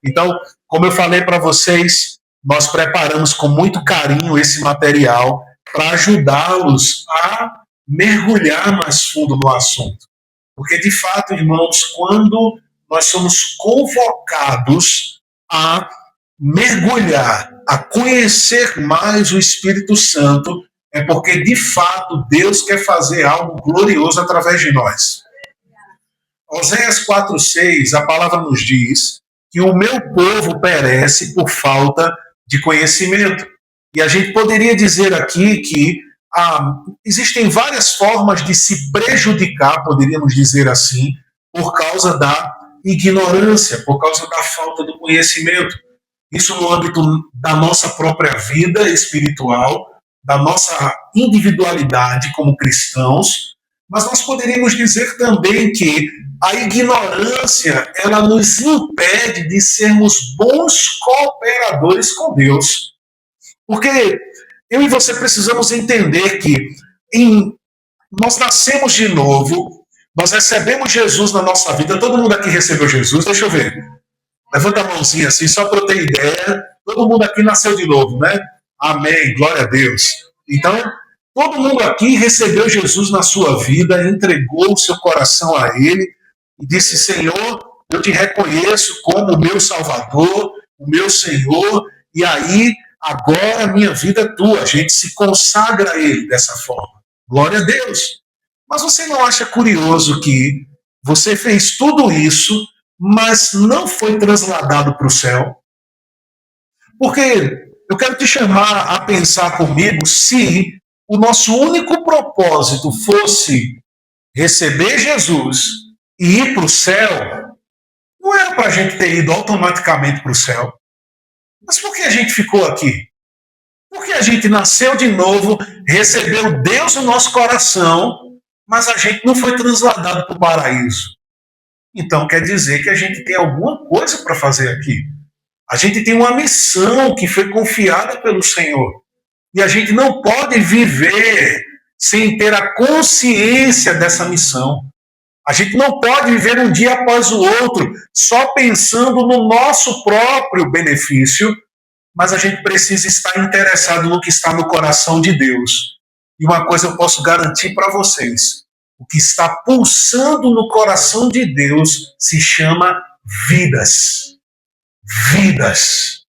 Então, como eu falei para vocês, nós preparamos com muito carinho esse material para ajudá-los a mergulhar mais fundo no assunto. Porque, de fato, irmãos, quando nós somos convocados a mergulhar, a conhecer mais o Espírito Santo, é porque, de fato, Deus quer fazer algo glorioso através de nós. Oséias 4,6, a palavra nos diz que o meu povo perece por falta de conhecimento. E a gente poderia dizer aqui que existem várias formas de se prejudicar, poderíamos dizer assim, por causa da ignorância, por causa da falta do conhecimento. Isso no âmbito da nossa própria vida espiritual, da nossa individualidade como cristãos, mas nós poderíamos dizer também que a ignorância, ela nos impede de sermos bons cooperadores com Deus. Porque eu e você precisamos entender que nós nascemos de novo, nós recebemos Jesus na nossa vida. Todo mundo aqui recebeu Jesus? Deixa eu ver. Levanta a mãozinha assim, só para eu ter ideia. Todo mundo aqui nasceu de novo, né? Amém, glória a Deus. Então, todo mundo aqui recebeu Jesus na sua vida, entregou o seu coração a Ele e disse: Senhor, eu te reconheço como o meu Salvador, o meu Senhor, e aí, agora a minha vida é tua. A gente se consagra a Ele dessa forma. Glória a Deus. Mas você não acha curioso que você fez tudo isso, mas não foi trasladado para o céu? Porque eu quero te chamar a pensar comigo, se o nosso único propósito fosse receber Jesus e ir para o céu, não era para a gente ter ido automaticamente para o céu. Mas por que a gente ficou aqui? Porque a gente nasceu de novo, recebeu Deus no nosso coração, mas a gente não foi trasladado para o paraíso. Então quer dizer que a gente tem alguma coisa para fazer aqui. A gente tem uma missão que foi confiada pelo Senhor. E a gente não pode viver sem ter a consciência dessa missão. A gente não pode viver um dia após o outro só pensando no nosso próprio benefício, mas a gente precisa estar interessado no que está no coração de Deus. E uma coisa eu posso garantir para vocês: o que está pulsando no coração de Deus se chama vidas. Vidas.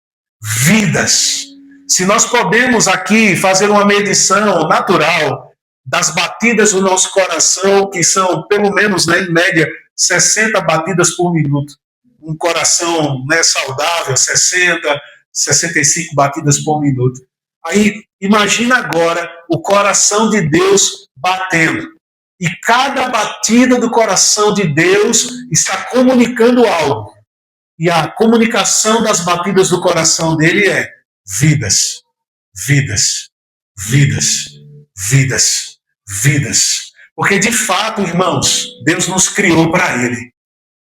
Vidas. Se nós podemos aqui fazer uma medição natural das batidas do nosso coração, que são pelo menos, né, em média, 60 batidas por minuto. Um coração, né, saudável, 60, 65 batidas por minuto. Aí, imagina agora o coração de Deus batendo. E cada batida do coração de Deus está comunicando algo. E a comunicação das batidas do coração dele é vidas, vidas, vidas, vidas, vidas. Porque, de fato, irmãos, Deus nos criou para Ele.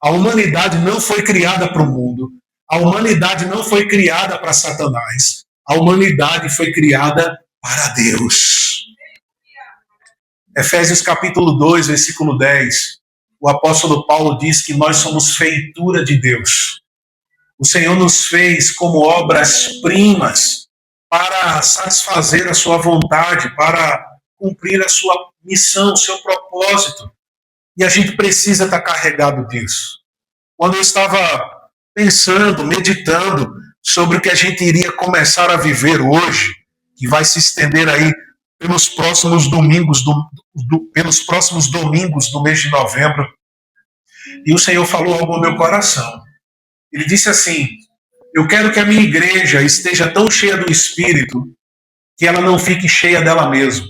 A humanidade não foi criada para o mundo. A humanidade não foi criada para Satanás. A humanidade foi criada para Deus. Efésios capítulo 2, versículo 10. O apóstolo Paulo diz que nós somos feitura de Deus. O Senhor nos fez como obras-primas para satisfazer a sua vontade, para cumprir a sua missão, o seu propósito. E a gente precisa estar carregado disso. Quando eu estava pensando, meditando sobre o que a gente iria começar a viver hoje, que vai se estender aí pelos próximos domingos do mês de novembro, e o Senhor falou algo ao meu coração. Ele disse assim: eu quero que a minha igreja esteja tão cheia do Espírito que ela não fique cheia dela mesma.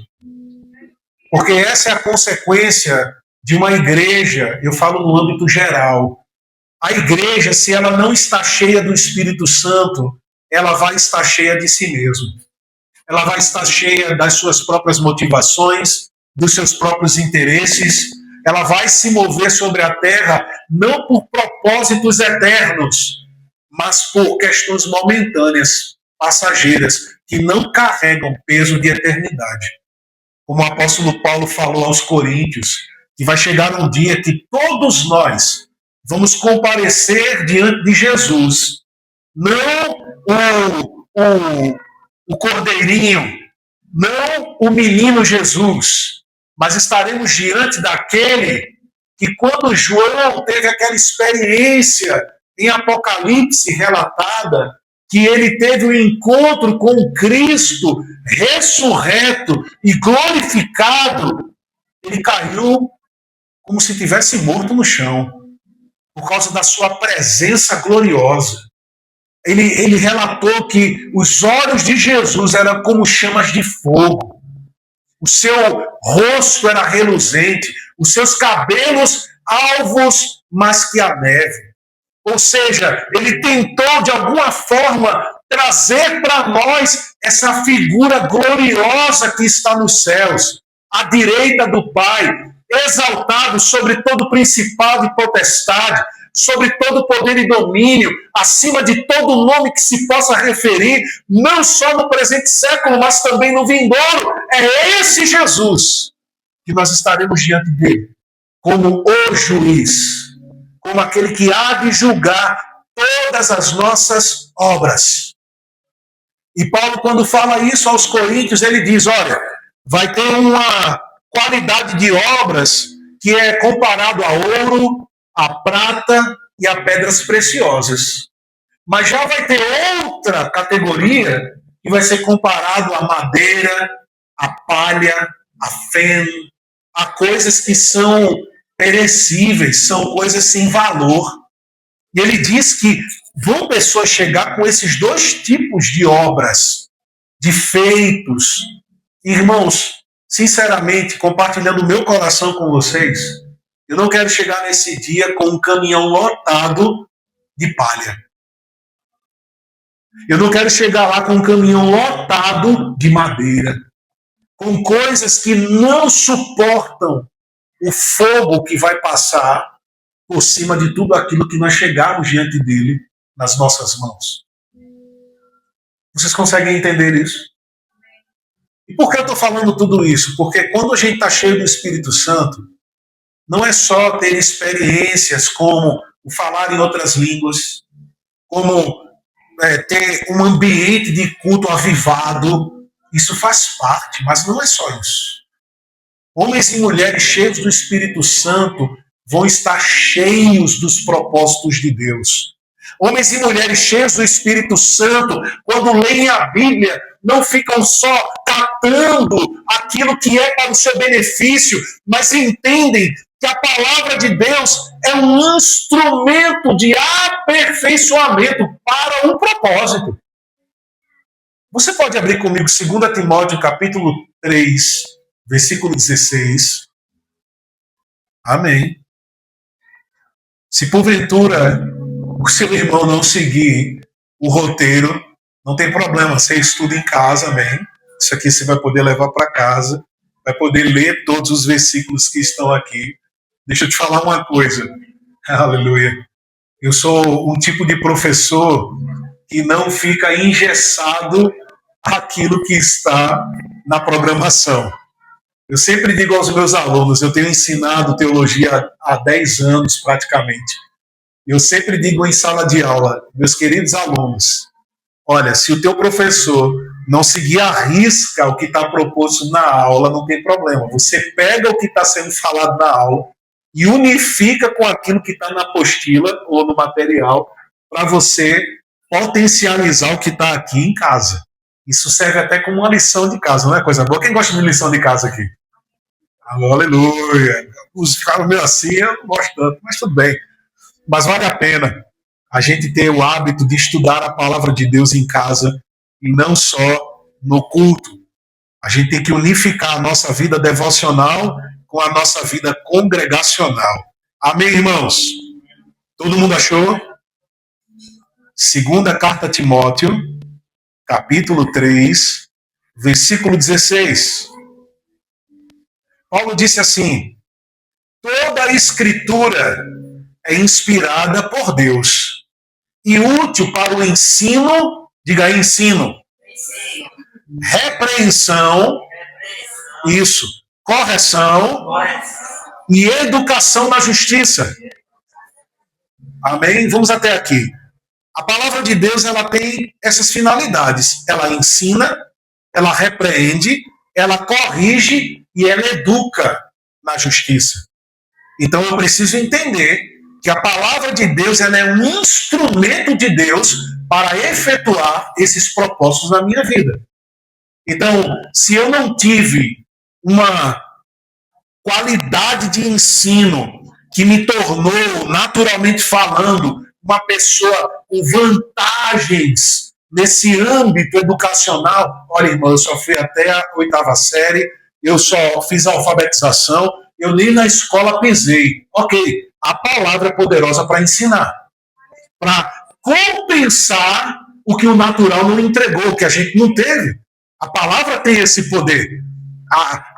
Porque essa é a consequência de uma igreja, eu falo no âmbito geral. A igreja, se ela não está cheia do Espírito Santo, ela vai estar cheia de si mesma. Ela vai estar cheia das suas próprias motivações, dos seus próprios interesses. Ela vai se mover sobre a terra não por propósitos eternos, mas por questões momentâneas, passageiras, que não carregam peso de eternidade. Como o apóstolo Paulo falou aos Coríntios, que vai chegar um dia que todos nós vamos comparecer diante de Jesus não o cordeirinho, não o menino Jesus, mas estaremos diante daquele que, quando João teve aquela experiência em Apocalipse relatada, que ele teve um encontro com Cristo ressurreto e glorificado, ele caiu como se tivesse morto no chão, por causa da sua presença gloriosa. Ele relatou que os olhos de Jesus eram como chamas de fogo, o seu rosto era reluzente, os seus cabelos alvos mais que a neve. Ou seja, ele tentou de alguma forma trazer para nós essa figura gloriosa que está nos céus, à direita do Pai, exaltado sobre todo principado e potestade, sobre todo poder e domínio, acima de todo nome que se possa referir, não só no presente século, mas também no vindouro. É esse Jesus que nós estaremos diante dele, como o juiz, como aquele que há de julgar todas as nossas obras. E Paulo, quando fala isso aos Coríntios, ele diz, olha, vai ter uma qualidade de obras que é comparado a ouro, a prata e a pedras preciosas. Mas já vai ter outra categoria que vai ser comparado a madeira, a palha, a feno, a coisas que são perecíveis, são coisas sem valor. E ele diz que vão pessoas chegar com esses dois tipos de obras, de feitos. Irmãos, sinceramente, compartilhando o meu coração com vocês, eu não quero chegar nesse dia com um caminhão lotado de palha. Eu não quero chegar lá com um caminhão lotado de madeira, com coisas que não suportam o fogo que vai passar por cima de tudo aquilo que nós chegarmos diante dele nas nossas mãos. Vocês conseguem entender isso? E por que eu estou falando tudo isso? Porque quando a gente está cheio do Espírito Santo, não é só ter experiências como o falar em outras línguas, como ter um ambiente de culto avivado. Isso faz parte, mas não é só isso. Homens e mulheres cheios do Espírito Santo vão estar cheios dos propósitos de Deus. Homens e mulheres cheios do Espírito Santo, quando leem a Bíblia, não ficam só catando aquilo que é para o seu benefício, mas entendem que a palavra de Deus é um instrumento de aperfeiçoamento para um propósito. Você pode abrir comigo 2 Timóteo capítulo 3, versículo 16. Amém. Se porventura o seu irmão não seguir o roteiro, não tem problema, você estuda em casa, amém? Isso aqui você vai poder levar para casa, vai poder ler todos os versículos que estão aqui. Deixa eu te falar uma coisa, aleluia. Eu sou um tipo de professor que não fica engessado aquilo que está na programação. Eu sempre digo aos meus alunos, eu tenho ensinado teologia há 10 anos praticamente. Eu sempre digo em sala de aula, meus queridos alunos, olha, se o teu professor não seguir à risca o que está proposto na aula, não tem problema. Você pega o que está sendo falado na aula e unifica com aquilo que está na apostila ou no material para você potencializar o que está aqui em casa. Isso serve até como uma lição de casa, não é coisa boa? Quem gosta de lição de casa aqui? Aleluia. Os ficaram meio assim, eu não gosto tanto, mas tudo bem. Mas vale a pena a gente ter o hábito de estudar a palavra de Deus em casa e não só no culto. A gente tem que unificar a nossa vida devocional com a nossa vida congregacional. Amém, irmãos? Todo mundo achou? 2ª carta a Timóteo, capítulo 3, versículo 16. Paulo disse assim: toda a escritura é inspirada por Deus e útil para o ensino, diga aí, ensino, repreensão, isso, correção e educação na justiça. Amém? Vamos até aqui. A palavra de Deus, ela tem essas finalidades. Ela ensina, ela repreende, ela corrige e ela educa na justiça. Então eu preciso entender que a palavra de Deus, ela é um instrumento de Deus para efetuar esses propósitos na minha vida. Então, se eu não tive uma qualidade de ensino que me tornou, naturalmente falando, uma pessoa com vantagens nesse âmbito educacional. Olha, irmão, eu só fui até a 8ª série, eu só fiz a alfabetização, eu nem na escola pisei. Ok, a palavra é poderosa para ensinar, para compensar o que o natural não entregou, o que a gente não teve. A palavra tem esse poder.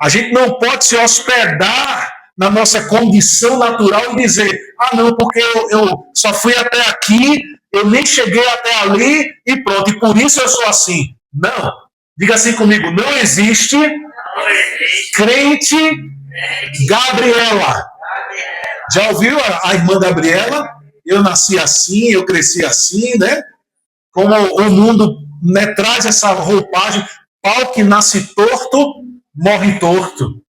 A gente não pode se hospedar na nossa condição natural e dizer, não, porque eu só fui até aqui, eu nem cheguei até ali e pronto, e por isso eu sou assim. Não. Diga assim comigo, não existe crente Gabriela. Já ouviu a irmã Gabriela? Eu nasci assim, eu cresci assim, né? Como o mundo, né, traz essa roupagem, pau que nasce torto, morre torto.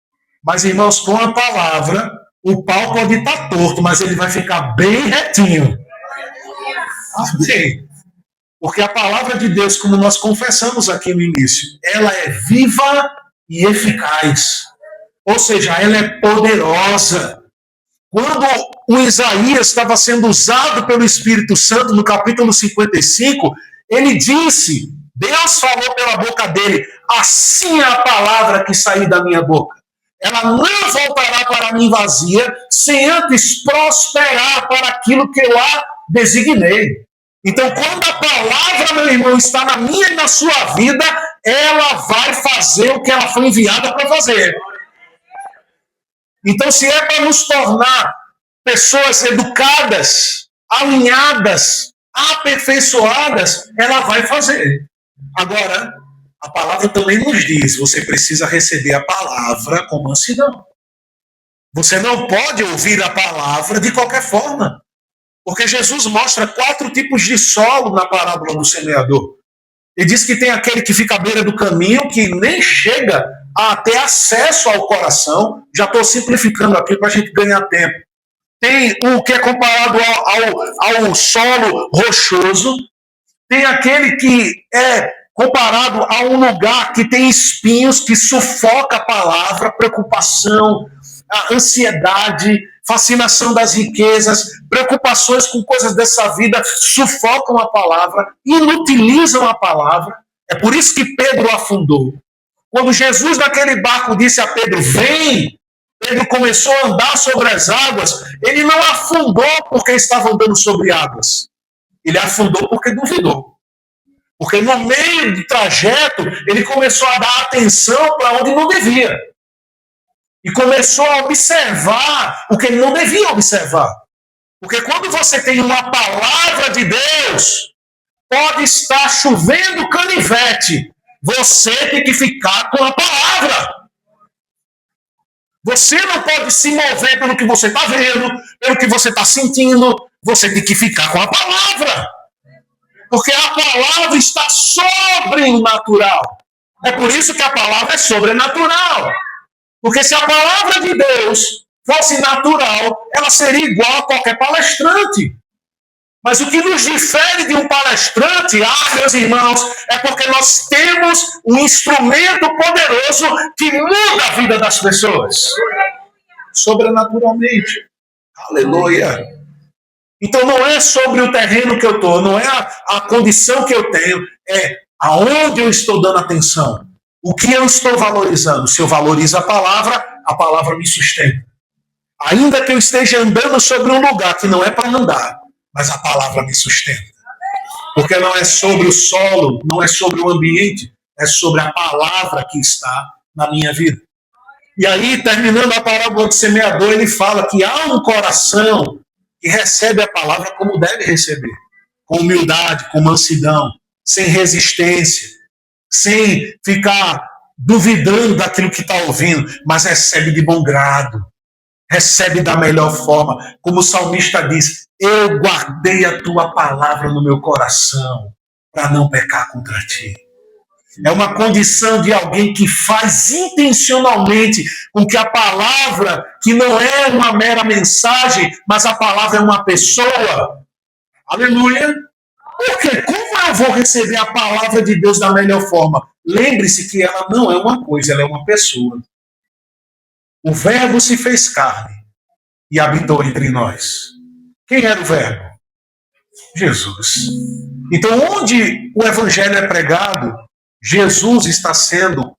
Mas, irmãos, com a palavra, o pau pode estar torto, mas ele vai ficar bem retinho. Amém. Porque a palavra de Deus, como nós confessamos aqui no início, ela é viva e eficaz. Ou seja, ela é poderosa. Quando o Isaías estava sendo usado pelo Espírito Santo, no capítulo 55, ele disse, Deus falou pela boca dele, assim é a palavra que sair da minha boca. Ela não voltará para mim vazia, sem antes prosperar para aquilo que eu a designei. Então, quando a palavra, meu irmão, está na minha e na sua vida, ela vai fazer o que ela foi enviada para fazer. Então, se é para nos tornar pessoas educadas, alinhadas, aperfeiçoadas, ela vai fazer. Agora, a palavra também nos diz, você precisa receber a palavra com mansidão. Você não pode ouvir a palavra de qualquer forma. Porque Jesus mostra 4 tipos de solo na parábola do semeador. Ele diz que tem aquele que fica à beira do caminho, que nem chega a ter acesso ao coração. Já estou simplificando aqui para a gente ganhar tempo. Tem o que é comparado ao solo rochoso. Tem aquele que é comparado a um lugar que tem espinhos, que sufoca a palavra, preocupação, a ansiedade, fascinação das riquezas, preocupações com coisas dessa vida, sufocam a palavra, inutilizam a palavra. É por isso que Pedro afundou. Quando Jesus naquele barco disse a Pedro, vem, Pedro começou a andar sobre as águas, ele não afundou porque estava andando sobre águas. Ele afundou porque duvidou. Porque no meio do trajeto, ele começou a dar atenção para onde não devia. E começou a observar o que ele não devia observar. Porque quando você tem uma palavra de Deus, pode estar chovendo canivete. Você tem que ficar com a palavra. Você não pode se mover pelo que você está vendo, pelo que você está sentindo. Você tem que ficar com a palavra. Porque a palavra está sobre o natural. É por isso que a palavra é sobrenatural. Porque se a palavra de Deus fosse natural, ela seria igual a qualquer palestrante. Mas o que nos difere de um palestrante, meus irmãos, é porque nós temos um instrumento poderoso que muda a vida das pessoas. Sobrenaturalmente. Aleluia. Então não é sobre o terreno que eu estou, não é a condição que eu tenho, é aonde eu estou dando atenção. O que eu estou valorizando? Se eu valorizo a palavra me sustenta. Ainda que eu esteja andando sobre um lugar que não é para andar, mas a palavra me sustenta. Porque não é sobre o solo, não é sobre o ambiente, é sobre a palavra que está na minha vida. E aí, terminando a parábola do semeador, ele fala que há um coração que recebe a palavra como deve receber. Com humildade, com mansidão, sem resistência, sem ficar duvidando daquilo que está ouvindo, mas recebe de bom grado, recebe da melhor forma. Como o salmista diz, Eu guardei a tua palavra no meu coração para não pecar contra ti. É uma condição de alguém que faz intencionalmente com que a palavra, que não é uma mera mensagem, mas a palavra é uma pessoa. Aleluia! Porque como eu vou receber a palavra de Deus da melhor forma? Lembre-se que ela não é uma coisa, ela é uma pessoa. O Verbo se fez carne e habitou entre nós. Quem era o Verbo? Jesus. Então, onde o Evangelho é pregado, Jesus está sendo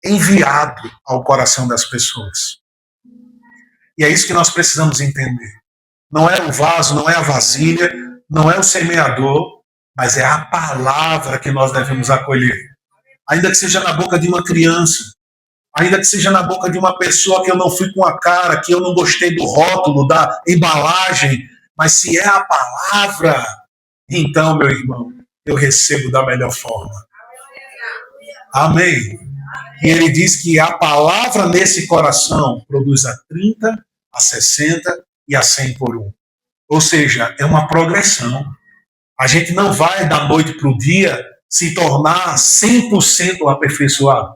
enviado ao coração das pessoas. E é isso que nós precisamos entender. Não é o vaso, não é a vasilha, não é o semeador, mas é a palavra que nós devemos acolher. Ainda que seja na boca de uma criança, ainda que seja na boca de uma pessoa que eu não fui com a cara, que eu não gostei do rótulo, da embalagem, mas se é a palavra, então, meu irmão, eu recebo da melhor forma. Amém. E ele diz que a palavra nesse coração produz a 30, a 60 e a 100 por um. Ou seja, é uma progressão. A gente não vai da noite para o dia se tornar 100% aperfeiçoado.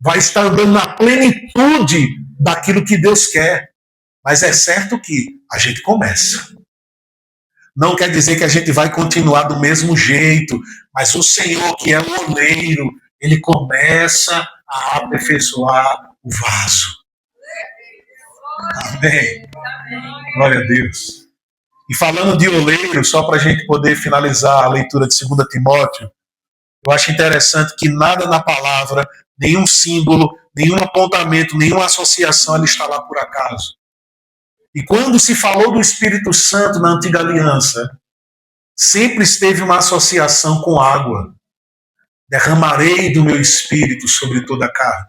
Vai estar andando na plenitude daquilo que Deus quer. Mas é certo que a gente começa. Não quer dizer que a gente vai continuar do mesmo jeito, mas o Senhor, que é o oleiro, ele começa a aperfeiçoar o vaso. Amém. Glória a Deus. E falando de oleiro, só para a gente poder finalizar a leitura de 2 Timóteo, eu acho interessante que nada na palavra, nenhum símbolo, nenhum apontamento, nenhuma associação, ele está lá por acaso. E quando se falou do Espírito Santo na antiga aliança, sempre esteve uma associação com água. Derramarei do meu Espírito sobre toda a carne.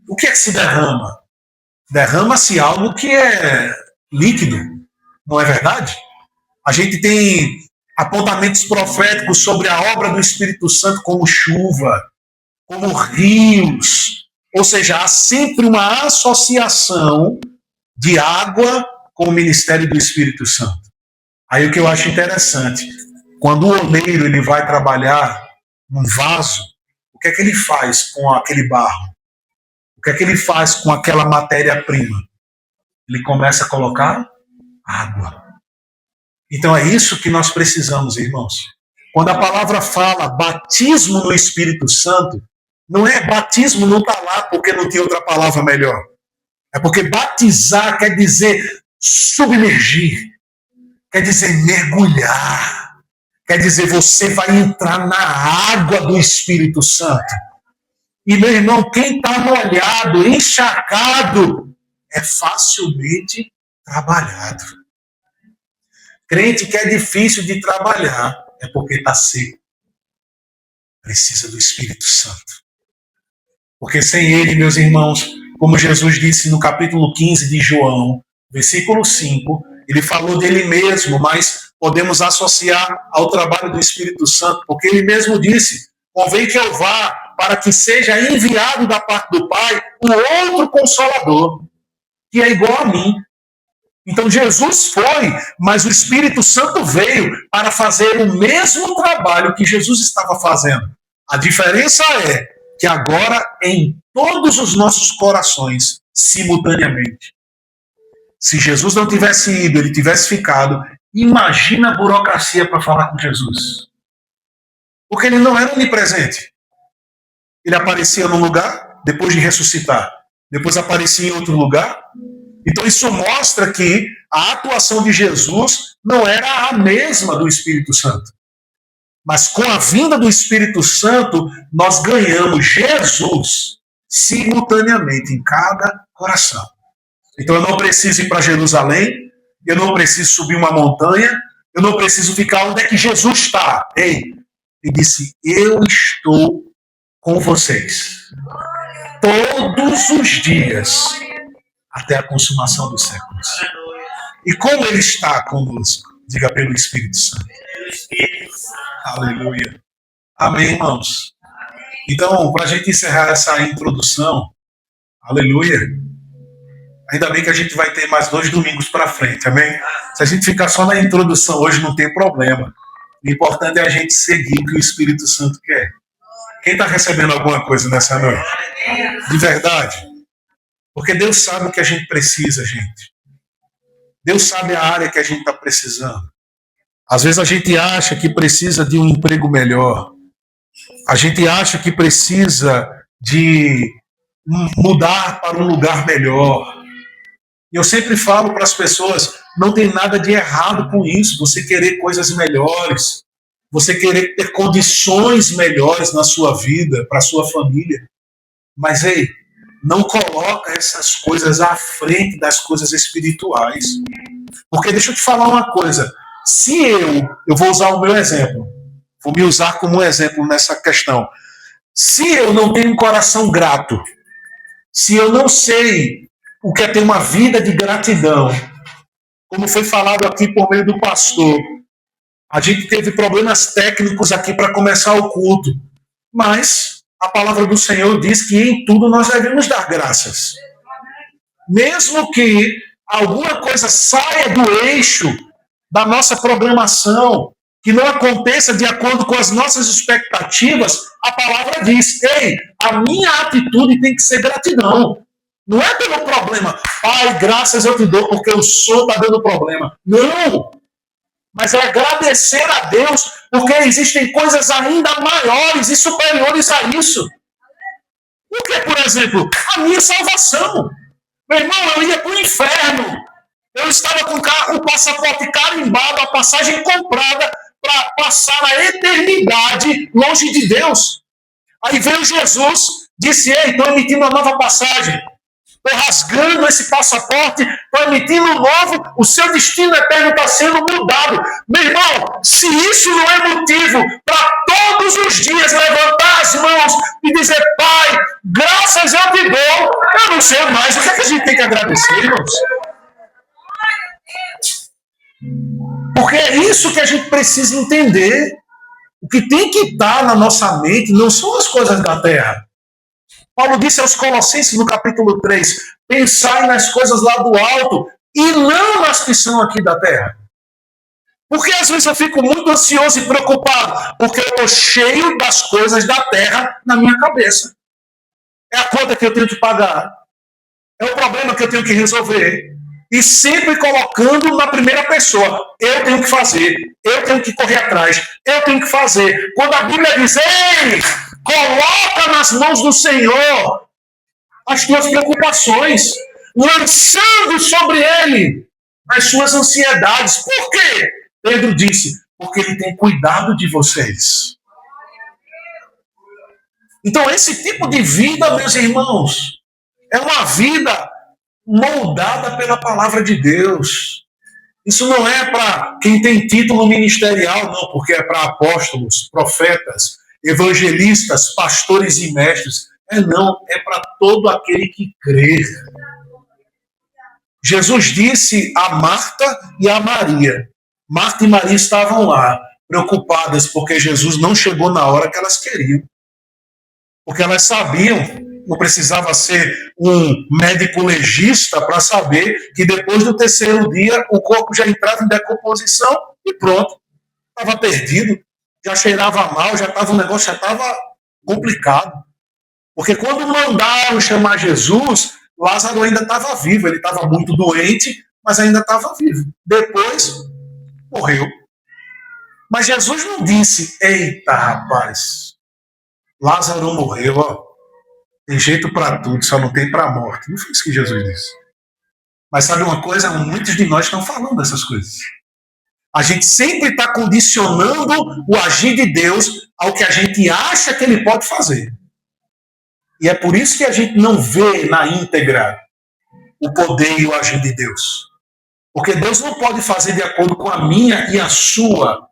O que é que se derrama? Derrama-se algo que é líquido, não é verdade? A gente tem apontamentos proféticos sobre a obra do Espírito Santo como chuva, como rios. Ou seja, há sempre uma associação de água com o ministério do Espírito Santo. Aí o que eu acho interessante, quando o oleiro ele vai trabalhar num vaso, o que é que ele faz com aquele barro? O que é que ele faz com aquela matéria-prima? Ele começa a colocar água. Então é isso que nós precisamos, irmãos. Quando a palavra fala batismo no Espírito Santo, não é batismo, não está lá porque não tem outra palavra melhor. É porque batizar quer dizer submergir, quer dizer mergulhar, quer dizer você vai entrar na água do Espírito Santo. E, meu irmão, quem está molhado, encharcado, é facilmente trabalhado. Crente que é difícil de trabalhar é porque está seco. Precisa do Espírito Santo. Porque sem ele, meus irmãos, como Jesus disse no capítulo 15 de João, versículo 5, ele falou dele mesmo, mas podemos associar ao trabalho do Espírito Santo, porque ele mesmo disse, convém que eu vá para que seja enviado da parte do Pai um outro Consolador, que é igual a mim. Então Jesus foi, mas o Espírito Santo veio para fazer o mesmo trabalho que Jesus estava fazendo. A diferença é que agora em todos os nossos corações, simultaneamente. Se Jesus não tivesse ido, ele tivesse ficado, imagina a burocracia para falar com Jesus. Porque ele não era onipresente. Ele aparecia num lugar, depois de ressuscitar. Depois aparecia em outro lugar. Então isso mostra que a atuação de Jesus não era a mesma do Espírito Santo. Mas com a vinda do Espírito Santo, nós ganhamos Jesus simultaneamente em cada coração. Então eu não preciso ir para Jerusalém, eu não preciso subir uma montanha, eu não preciso ficar onde é que Jesus está. Ei, ele disse, eu estou com vocês todos os dias até a consumação dos séculos. E como ele está conosco? Diga pelo Espírito Santo. Aleluia. Amém, irmãos? Então, para a gente encerrar essa introdução, aleluia, Ainda bem que a gente vai ter mais 2 domingos para frente, amém? Se a gente ficar só na introdução hoje, não tem problema. O importante é a gente seguir o que o Espírito Santo quer. Quem está recebendo alguma coisa nessa noite? De verdade. Porque Deus sabe o que a gente precisa, gente. Deus sabe a área que a gente está precisando. Às vezes a gente acha que precisa de um emprego melhor. A gente acha que precisa de mudar para um lugar melhor. E eu sempre falo para as pessoas, não tem nada de errado com isso, você querer coisas melhores, você querer ter condições melhores na sua vida, para a sua família. Mas, ei, não coloca essas coisas à frente das coisas espirituais. Porque deixa eu te falar uma coisa, se eu vou usar o meu exemplo, vou me usar como um exemplo nessa questão. Se eu não tenho um coração grato, se eu não sei o que é ter uma vida de gratidão, como foi falado aqui por meio do pastor, a gente teve problemas técnicos aqui para começar o culto, mas a palavra do Senhor diz que em tudo nós devemos dar graças. Mesmo que alguma coisa saia do eixo da nossa programação, que não aconteça de acordo com as nossas expectativas, a palavra diz, ei, a minha atitude tem que ser gratidão. Não é pelo problema. Pai, graças eu te dou porque o som está dando problema. Não. Mas é agradecer a Deus porque existem coisas ainda maiores e superiores a isso. O que, por exemplo? A minha salvação. Meu irmão, eu ia para o inferno. Eu estava com o passaporte carimbado, a passagem comprada para passar a eternidade longe de Deus. Aí veio Jesus, disse, ei, estou emitindo uma nova passagem. Estou rasgando esse passaporte, estou emitindo um novo, o seu destino eterno está sendo mudado. Meu irmão, se isso não é motivo para todos os dias levantar as mãos e dizer, Pai, graças eu te dou, eu não sei mais, o que é que a gente tem que agradecer, irmãos? Porque é isso que a gente precisa entender. O que tem que estar na nossa mente não são as coisas da terra. Paulo disse aos Colossenses no capítulo 3, pensai nas coisas lá do alto e não nas que são aqui da terra. Porque às vezes eu fico muito ansioso e preocupado, porque eu estou cheio das coisas da terra na minha cabeça. É a conta que eu tenho que pagar, é o problema que eu tenho que resolver. E sempre colocando na primeira pessoa. Eu tenho que fazer, eu tenho que correr atrás, eu tenho que fazer. Quando a Bíblia diz, ei, coloca nas mãos do Senhor as tuas preocupações, lançando sobre Ele as suas ansiedades. Por quê? Pedro disse, porque Ele tem cuidado de vocês. Então, esse tipo de vida, meus irmãos, é uma vida moldada pela palavra de Deus. Isso não é para quem tem título ministerial, não, porque é para apóstolos, profetas, evangelistas, pastores e mestres. Não, é para todo aquele que crê. Jesus disse a Marta e a Maria. Marta e Maria estavam lá, preocupadas porque Jesus não chegou na hora que elas queriam. Porque elas sabiam, não precisava ser um médico legista para saber que depois do terceiro dia o corpo já entrava em decomposição e pronto. Estava perdido, já cheirava mal, o negócio já estava complicado. Porque quando mandaram chamar Jesus, Lázaro ainda estava vivo, ele estava muito doente, mas ainda estava vivo. Depois, morreu. Mas Jesus não disse, eita rapaz, Lázaro morreu, ó. Tem jeito para tudo, só não tem para a morte. Não foi isso que Jesus disse. Mas sabe uma coisa? Muitos de nós estão falando dessas coisas. A gente sempre está condicionando o agir de Deus ao que a gente acha que Ele pode fazer. E é por isso que a gente não vê na íntegra o poder e o agir de Deus. Porque Deus não pode fazer de acordo com a minha e a sua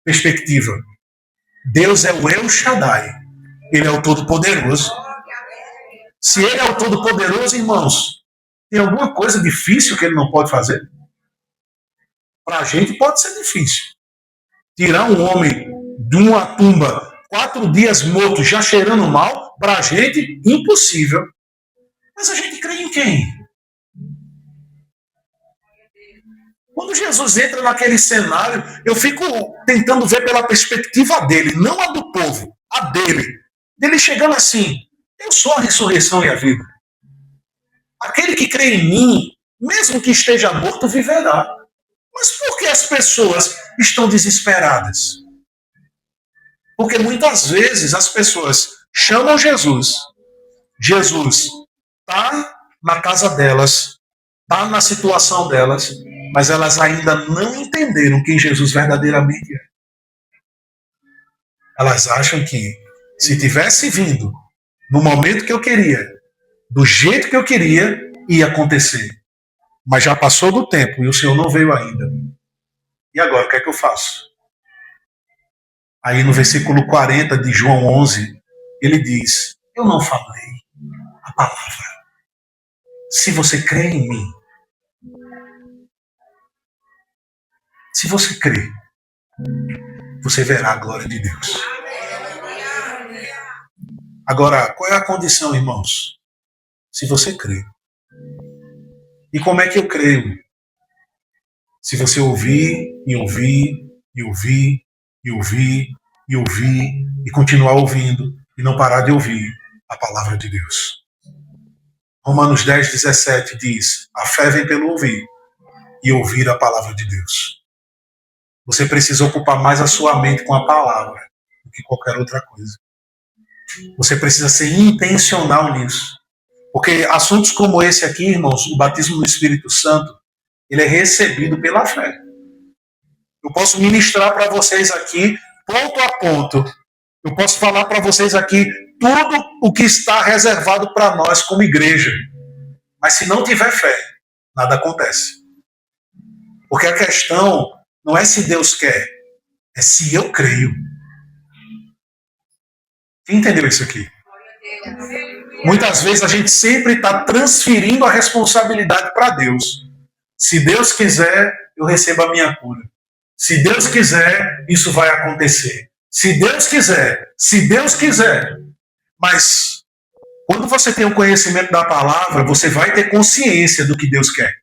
perspectiva. Deus é o El Shaddai. Ele é o Todo-Poderoso. Se Ele é o Todo-Poderoso, irmãos, tem alguma coisa difícil que Ele não pode fazer? Para a gente pode ser difícil. Tirar um homem de uma tumba 4 dias morto, já cheirando mal, para a gente, impossível. Mas a gente crê em quem? Quando Jesus entra naquele cenário, eu fico tentando ver pela perspectiva dele, não a do povo, a dele. Dele chegando assim: eu sou a ressurreição e a vida. Aquele que crê em mim, mesmo que esteja morto, viverá. Mas por que as pessoas estão desesperadas? Porque muitas vezes as pessoas chamam Jesus. Jesus está na casa delas, está na situação delas, mas elas ainda não entenderam quem Jesus verdadeiramente é. Elas acham que se tivesse vindo no momento que eu queria, do jeito que eu queria, ia acontecer. Mas já passou do tempo e o Senhor não veio ainda. E agora, o que é que eu faço? Aí no versículo 40 de João 11, ele diz: eu não falei a palavra. Se você crê em mim, se você crê, você verá a glória de Deus. Agora, qual é a condição, irmãos? Se você crê. E como é que eu creio? Se você ouvir, e ouvir, e ouvir, e ouvir, e ouvir, e continuar ouvindo, e não parar de ouvir a palavra de Deus. Romanos 10, 17 diz: a fé vem pelo ouvir, e ouvir a palavra de Deus. Você precisa ocupar mais a sua mente com a palavra do que qualquer outra coisa. Você precisa ser intencional nisso. Porque assuntos como esse aqui, irmãos, o batismo no Espírito Santo, ele é recebido pela fé. Eu posso ministrar para vocês aqui, ponto a ponto. Eu posso falar para vocês aqui tudo o que está reservado para nós como igreja. Mas se não tiver fé, nada acontece. Porque a questão não é se Deus quer, é se eu creio. Quem entendeu isso aqui? Muitas vezes a gente sempre está transferindo a responsabilidade para Deus. Se Deus quiser, eu recebo a minha cura. Se Deus quiser, isso vai acontecer. Se Deus quiser, se Deus quiser. Mas quando você tem o conhecimento da palavra, você vai ter consciência do que Deus quer.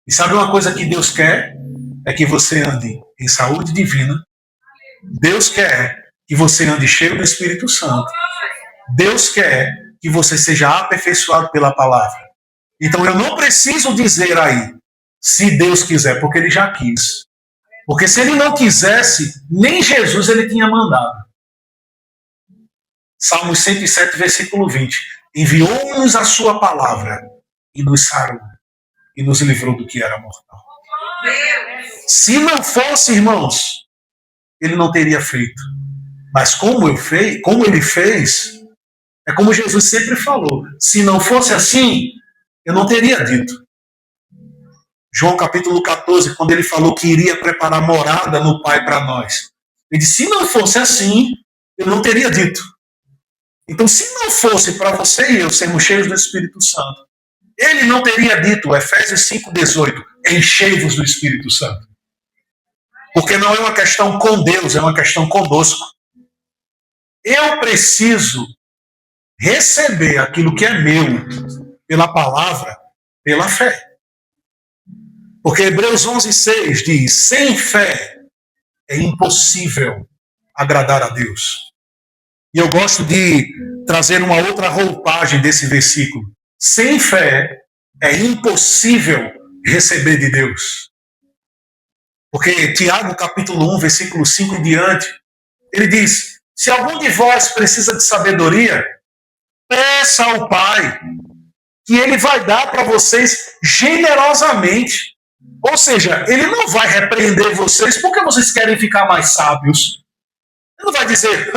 E sabe uma coisa que Deus quer? É que você ande em saúde divina. Deus quer que você ande cheio do Espírito Santo. Deus quer que você seja aperfeiçoado pela palavra. Então eu não preciso dizer aí, se Deus quiser, porque ele já quis. Porque se ele não quisesse, nem Jesus ele tinha mandado. Salmos 107, versículo 20. Enviou-nos a sua palavra e nos sarou e nos livrou do que era mortal. Se não fosse, irmãos, ele não teria feito. Mas como ele fez, é como Jesus sempre falou: se não fosse assim, eu não teria dito. João capítulo 14, quando ele falou que iria preparar morada no Pai para nós. Ele disse: se não fosse assim, eu não teria dito. Então, se não fosse para você e eu sermos cheios do Espírito Santo, ele não teria dito, Efésios 5,18, enchei-vos do Espírito Santo. Porque não é uma questão com Deus, é uma questão conosco. Eu preciso receber aquilo que é meu pela palavra, pela fé. Porque Hebreus 11,6 diz: sem fé é impossível agradar a Deus. E eu gosto de trazer uma outra roupagem desse versículo. Sem fé é impossível receber de Deus. Porque Tiago capítulo 1, versículo 5 em diante, ele diz: se algum de vós precisa de sabedoria, peça ao Pai, que ele vai dar para vocês generosamente. Ou seja, ele não vai repreender vocês porque vocês querem ficar mais sábios. Ele não vai dizer: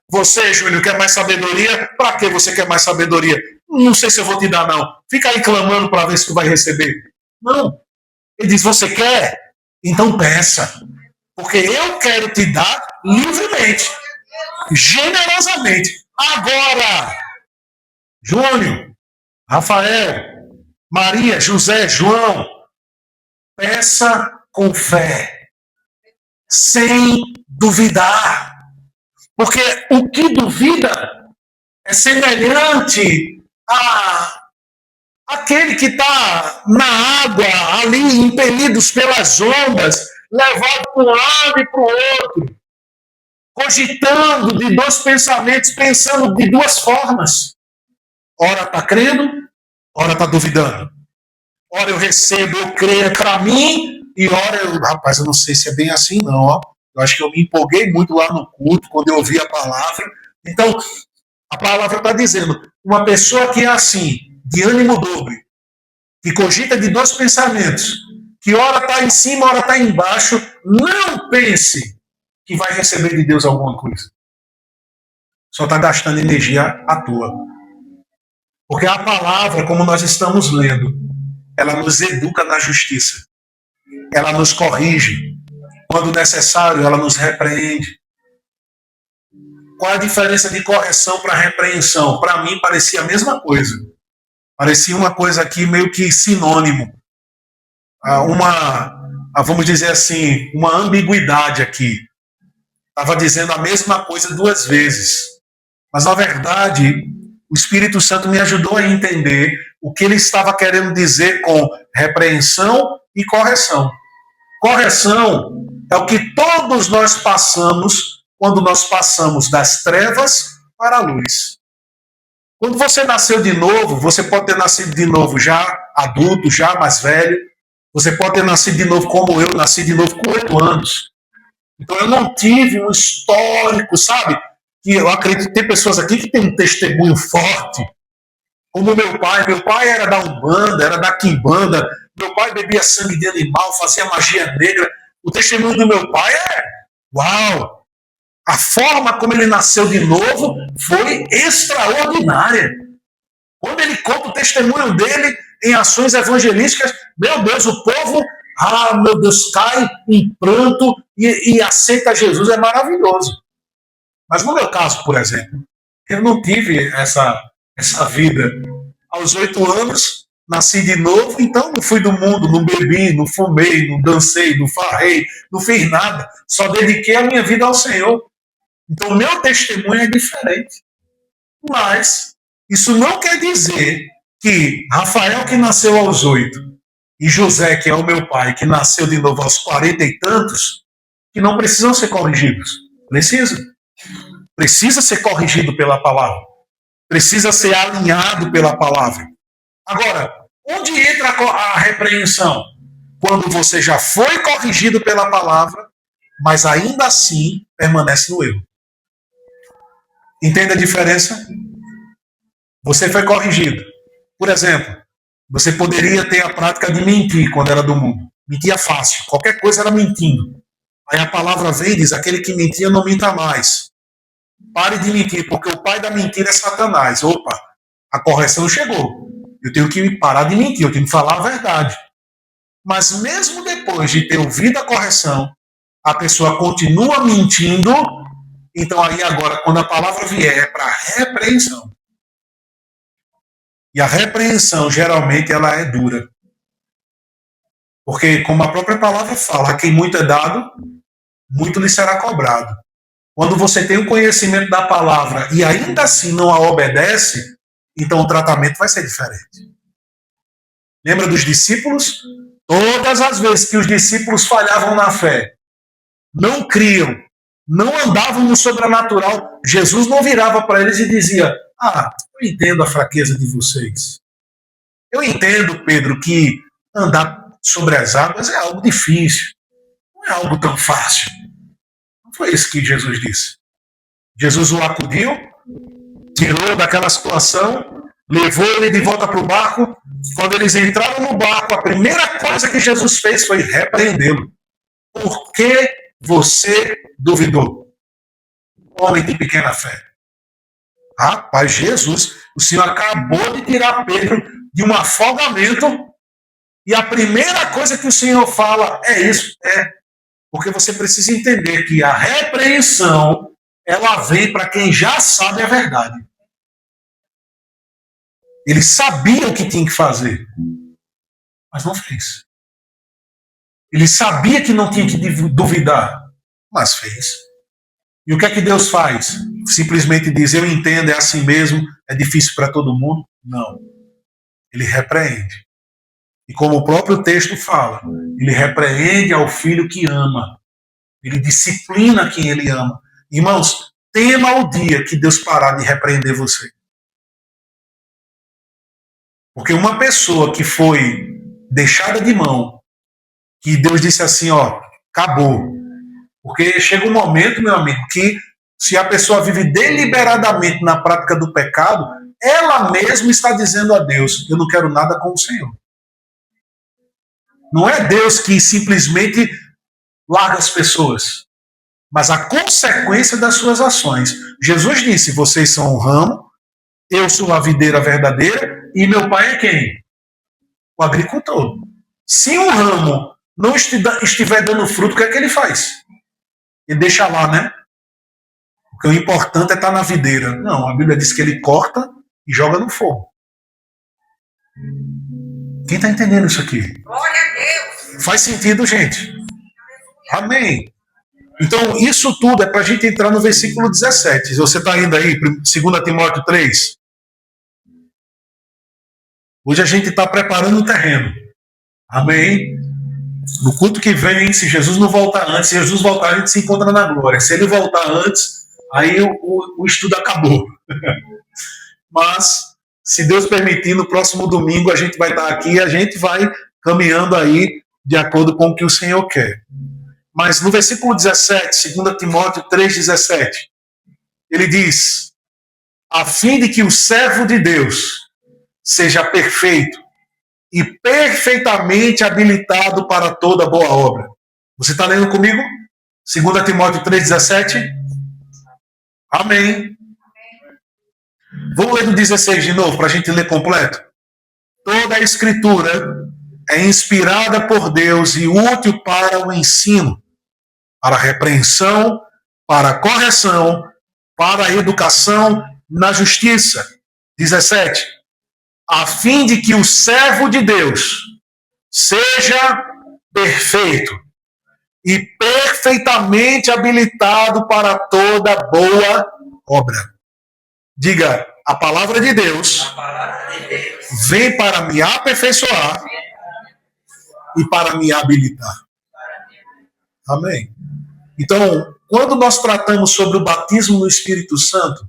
você, Júnior, quer mais sabedoria? Para que você quer mais sabedoria? Não sei se eu vou te dar, não. Fica aí clamando para ver se tu vai receber. Não. Ele diz: você quer? Então peça. Porque eu quero te dar livremente, generosamente. Agora, Júnior, Rafael, Maria, José, João, peça com fé, sem duvidar. Porque o que duvida é semelhante Aquele que está na água, ali, impelidos pelas ondas, levado para um lado e para o outro, cogitando de dois pensamentos, pensando de duas formas. Ora está crendo, ora está duvidando. Ora eu recebo, eu creio, é para mim, e ora eu, rapaz, eu não sei se é bem assim não, ó. Eu acho que eu me empolguei muito lá no culto, quando eu ouvi a palavra. Então, a palavra está dizendo, uma pessoa que é assim, de ânimo dobre, que cogita de dois pensamentos, que ora está em cima, ora está embaixo, não pense que vai receber de Deus alguma coisa. Só está gastando energia à toa. Porque a palavra, como nós estamos lendo, ela nos educa na justiça. Ela nos corrige. Quando necessário, ela nos repreende. Qual a diferença de correção para repreensão? Para mim, parecia a mesma coisa. Parecia uma coisa aqui meio que sinônimo. Vamos dizer assim, uma ambiguidade aqui. Estava dizendo a mesma coisa duas vezes. Mas, na verdade, o Espírito Santo me ajudou a entender o que ele estava querendo dizer com repreensão e correção. Correção é o que todos nós passamos quando nós passamos das trevas para a luz. Quando você nasceu de novo, você pode ter nascido de novo já adulto, já mais velho. Você pode ter nascido de novo como eu, nasci de novo com 8 anos. Então eu não tive um histórico, sabe? Que eu acredito que tem pessoas aqui que têm um testemunho forte. Como meu pai era da Umbanda, era da Quimbanda, meu pai bebia sangue de animal, fazia magia negra. O testemunho do meu pai é uau! A forma como ele nasceu de novo foi extraordinária. Quando ele conta o testemunho dele em ações evangelísticas, meu Deus, o povo, meu Deus, cai em pranto e aceita Jesus, é maravilhoso. Mas no meu caso, por exemplo, eu não tive essa vida. Aos 8 anos, nasci de novo, então não fui do mundo, não bebi, não fumei, não dancei, não farrei, não fiz nada. Só dediquei a minha vida ao Senhor. Então, meu testemunho é diferente. Mas, isso não quer dizer que Rafael, que nasceu aos 8, e José, que é o meu pai, que nasceu de novo aos 40 e tantos, que não precisam ser corrigidos. Precisa. Precisa ser corrigido pela palavra. Precisa ser alinhado pela palavra. Agora, onde entra a repreensão? Quando você já foi corrigido pela palavra, mas ainda assim permanece no erro. Entende a diferença? Você foi corrigido. Por exemplo, você poderia ter a prática de mentir quando era do mundo. Mentia fácil. Qualquer coisa era mentindo. Aí a palavra vem e diz, aquele que mentia não minta mais. Pare de mentir, porque o pai da mentira é Satanás. Opa, a correção chegou. Eu tenho que parar de mentir, eu tenho que falar a verdade. Mas mesmo depois de ter ouvido a correção, a pessoa continua mentindo. Então aí agora, quando a palavra vier, é para repreensão. E a repreensão, geralmente, ela é dura. Porque, como a própria palavra fala, a quem muito é dado, muito lhe será cobrado. Quando você tem o conhecimento da palavra e ainda assim não a obedece, então o tratamento vai ser diferente. Lembra dos discípulos? Todas as vezes que os discípulos falhavam na fé, não criam, não andavam no sobrenatural, Jesus não virava para eles e dizia, eu entendo a fraqueza de vocês. Eu entendo, Pedro, que andar sobre as águas é algo difícil, não é algo tão fácil. Não foi isso que Jesus disse. Jesus o acudiu, tirou daquela situação, levou ele de volta para o barco. Quando eles entraram no barco, a primeira coisa que Jesus fez foi repreendê-lo. Por que você duvidou? Homem de pequena fé. Rapaz, Jesus, o Senhor acabou de tirar Pedro de um afogamento e a primeira coisa que o Senhor fala é isso. Porque você precisa entender que a repreensão ela vem para quem já sabe a verdade. Ele sabia o que tinha que fazer, mas não fez. Ele sabia que não tinha que duvidar, mas fez. E o que é que Deus faz? Simplesmente diz, eu entendo, é assim mesmo, é difícil para todo mundo? Não. Ele repreende. E como o próprio texto fala, ele repreende ao filho que ama. Ele disciplina quem ele ama. Irmãos, tema o dia que Deus parar de repreender você. Porque uma pessoa que foi deixada de mão, que Deus disse assim, ó, acabou. Porque chega um momento, meu amigo, que se a pessoa vive deliberadamente na prática do pecado, ela mesma está dizendo a Deus, eu não quero nada com o Senhor. Não é Deus que simplesmente larga as pessoas, mas a consequência das suas ações. Jesus disse, vocês são um ramo, eu sou a videira verdadeira e meu pai é quem? O agricultor. Se um ramo não estiver dando fruto, o que é que ele faz? Ele deixa lá, né? Porque o importante é estar na videira. Não, a Bíblia diz que ele corta e joga no fogo. Quem está entendendo isso aqui? Glória a Deus! Faz sentido, gente? Amém. Então, isso tudo é para a gente entrar no versículo 17. Você está indo aí, 2 Timóteo 3? Hoje a gente está preparando o terreno. Amém? No culto que vem, se Jesus não voltar antes, se Jesus voltar, a gente se encontra na glória. Se ele voltar antes, aí o estudo acabou. Mas, se Deus permitir, no próximo domingo a gente vai estar aqui e a gente vai caminhando aí de acordo com o que o Senhor quer. Mas no versículo 17, 2 Timóteo 3,17, ele diz, a fim de que o servo de Deus seja perfeito e perfeitamente habilitado para toda boa obra. Você está lendo comigo? 2 Timóteo 3,17? Amém. Vamos ler do 16 de novo, para a gente ler completo? Toda a Escritura é inspirada por Deus e útil para o ensino, para a repreensão, para a correção, para a educação na justiça. 17. A fim de que o servo de Deus seja perfeito e perfeitamente habilitado para toda boa obra. Diga, a palavra de Deus vem para me aperfeiçoar e para me habilitar. Amém. Então, quando nós tratamos sobre o batismo no Espírito Santo,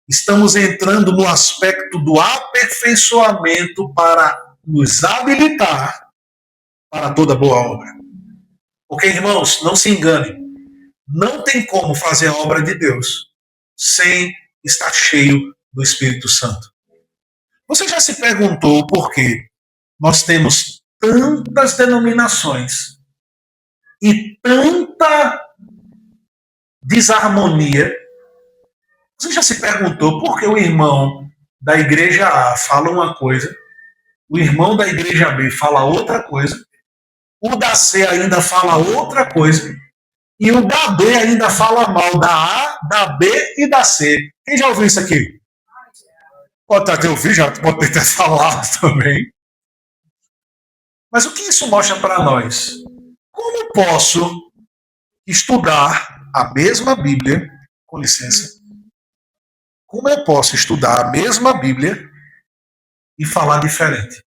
estamos entrando no aspecto do aperfeiçoamento para nos habilitar para toda boa obra. Porque, irmãos, não se engane, não tem como fazer a obra de Deus sem estar cheio do Espírito Santo. Você já se perguntou por que nós temos tantas denominações e tanta desarmonia? Você já se perguntou por que o irmão da igreja A fala uma coisa, o irmão da igreja B fala outra coisa, o da C ainda fala outra coisa, e o da B ainda fala mal da A, da B e da C? Quem já ouviu isso aqui? Pode até ouvir, já pode ter falado também. Mas o que isso mostra para nós? Como posso estudar a mesma Bíblia, com licença, como eu posso estudar a mesma Bíblia e falar diferente?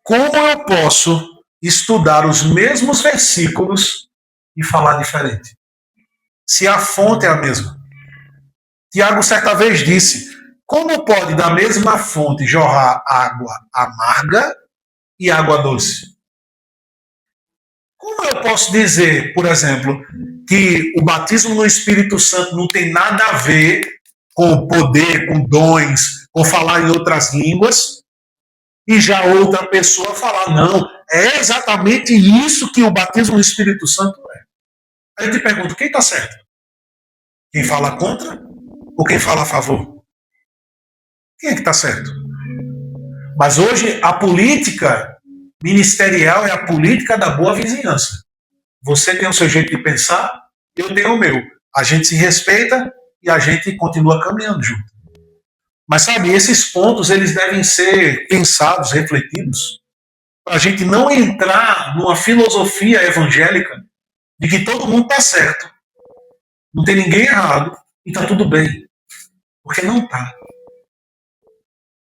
Como eu posso estudar os mesmos versículos e falar diferente? Se a fonte é a mesma. Tiago certa vez disse, como pode da mesma fonte jorrar água amarga e água doce? Como eu posso dizer, por exemplo, que o batismo no Espírito Santo não tem nada a ver com poder, com dons, com falar em outras línguas, e já outra pessoa falar, não, é exatamente isso que o batismo no Espírito Santo é. Aí eu te pergunto, quem está certo? Quem fala contra ou quem fala a favor? Quem é que está certo? Mas hoje a política ministerial é a política da boa vizinhança. Você tem o seu jeito de pensar, eu tenho o meu. A gente se respeita e a gente continua caminhando junto. Mas sabe, esses pontos eles devem ser pensados, refletidos, para a gente não entrar numa filosofia evangélica de que todo mundo está certo, não tem ninguém errado e está tudo bem. Porque não está.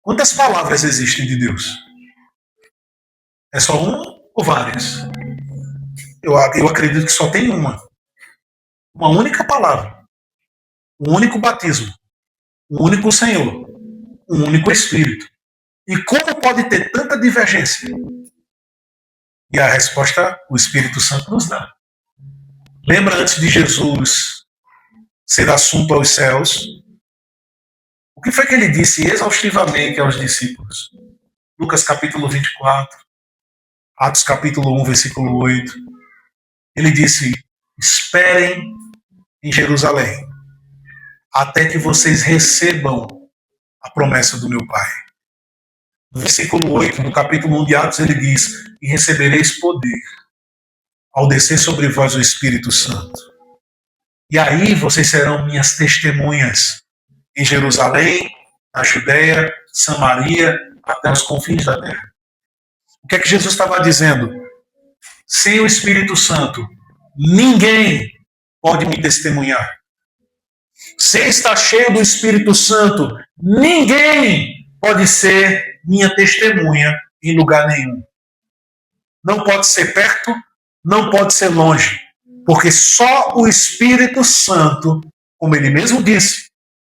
Quantas palavras existem de Deus? É só uma ou várias? Eu acredito que só tem uma. Uma única palavra. Um único batismo. Um único Senhor. Um único Espírito. E como pode ter tanta divergência? E a resposta o Espírito Santo nos dá. Lembra antes de Jesus ser assunto aos céus? O que foi que ele disse exaustivamente aos discípulos? Lucas capítulo 24, Atos capítulo 1, versículo 8. Ele disse: esperem em Jerusalém, até que vocês recebam a promessa do meu Pai. No versículo 8 do capítulo 1 de Atos, ele diz: e recebereis poder ao descer sobre vós o Espírito Santo. E aí vocês serão minhas testemunhas em Jerusalém, na Judéia, Samaria, até os confins da terra. O que é que Jesus estava dizendo? Sem o Espírito Santo, ninguém pode me testemunhar. Sem estar cheio do Espírito Santo, ninguém pode ser minha testemunha em lugar nenhum. Não pode ser perto, não pode ser longe, porque só o Espírito Santo, como ele mesmo disse,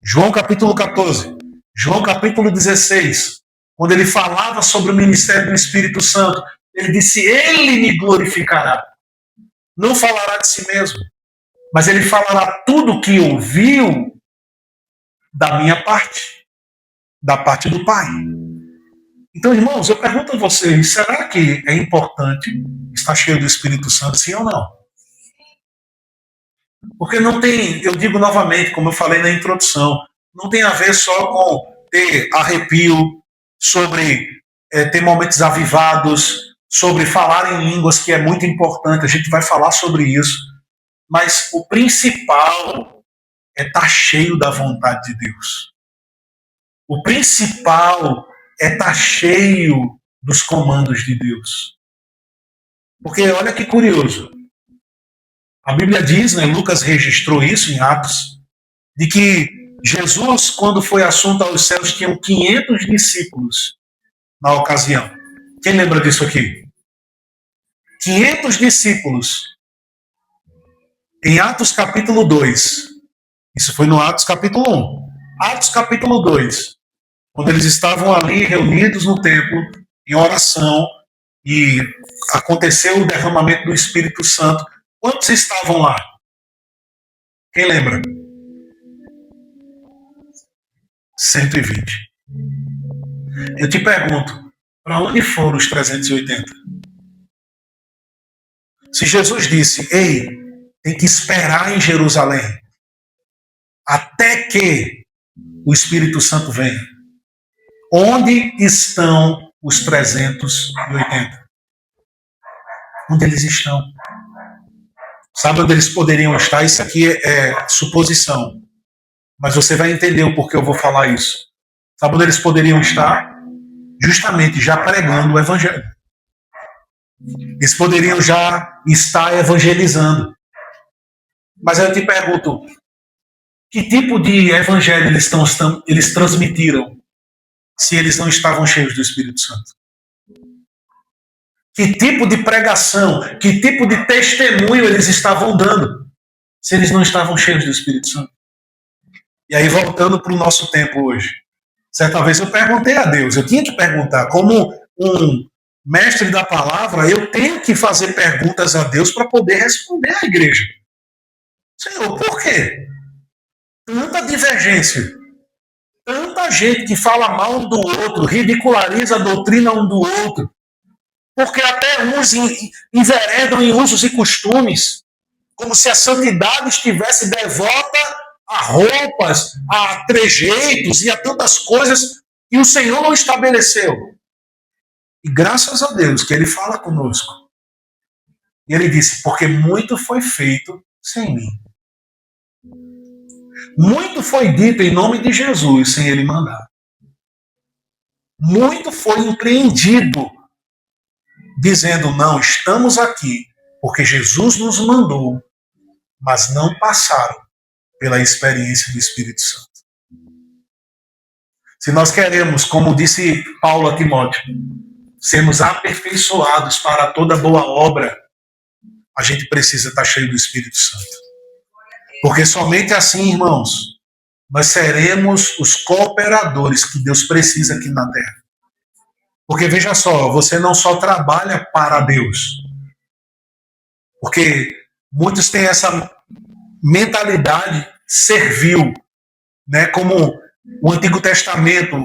João capítulo 14, João capítulo 16, quando ele falava sobre o ministério do Espírito Santo, ele disse: ele me glorificará. Não falará de si mesmo, mas ele falará tudo o que ouviu da minha parte, da parte do Pai. Então, irmãos, eu pergunto a vocês, será que é importante estar cheio do Espírito Santo, sim ou não? Porque não tem, eu digo novamente, como eu falei na introdução, não tem a ver só com ter arrepio, sobre ter momentos avivados, sobre falar em línguas, que é muito importante, a gente vai falar sobre isso. Mas o principal é estar cheio da vontade de Deus. O principal é estar cheio dos comandos de Deus. Porque olha que curioso. A Bíblia diz, né, Lucas registrou isso em Atos, de que Jesus, quando foi assunto aos céus, tinha 500 discípulos na ocasião. Quem lembra disso aqui? 500 discípulos. Em Atos capítulo 2. Isso foi no Atos capítulo 1. Atos capítulo 2. Quando eles estavam ali reunidos no templo, em oração, e aconteceu o derramamento do Espírito Santo. Quantos estavam lá? Quem lembra? 120. Eu te pergunto, para onde foram os 380? Se Jesus disse: ei, tem que esperar em Jerusalém até que o Espírito Santo venha, onde estão os 380? Onde eles estão? Sabe onde eles poderiam estar? Isso aqui é suposição, mas você vai entender o porquê eu vou falar isso. Sabe onde eles poderiam estar? Justamente já pregando o Evangelho. Eles poderiam já estar evangelizando. Mas aí eu te pergunto, que tipo de evangelho eles transmitiram se eles não estavam cheios do Espírito Santo? Que tipo de pregação, que tipo de testemunho eles estavam dando se eles não estavam cheios do Espírito Santo? E aí, voltando para o nosso tempo hoje. Certa vez eu perguntei a Deus, eu tinha que perguntar, como um mestre da palavra, eu tenho que fazer perguntas a Deus para poder responder à igreja. Senhor, por quê? Tanta divergência, tanta gente que fala mal um do outro, ridiculariza a doutrina um do outro, porque até uns enveredam em usos e costumes, como se a santidade estivesse devota a roupas, a trejeitos e a tantas coisas que o Senhor não estabeleceu. E graças a Deus que Ele fala conosco. E Ele disse, porque muito foi feito sem mim. Muito foi dito em nome de Jesus sem Ele mandar. Muito foi empreendido dizendo, não, estamos aqui porque Jesus nos mandou, mas não passaram pela experiência do Espírito Santo. Se nós queremos, como disse Paulo a Timóteo, sermos aperfeiçoados para toda boa obra, a gente precisa estar cheio do Espírito Santo. Porque somente assim, irmãos, nós seremos os cooperadores que Deus precisa aqui na terra. Porque veja só, você não só trabalha para Deus. Porque muitos têm essa mentalidade servil, né? Como o Antigo Testamento,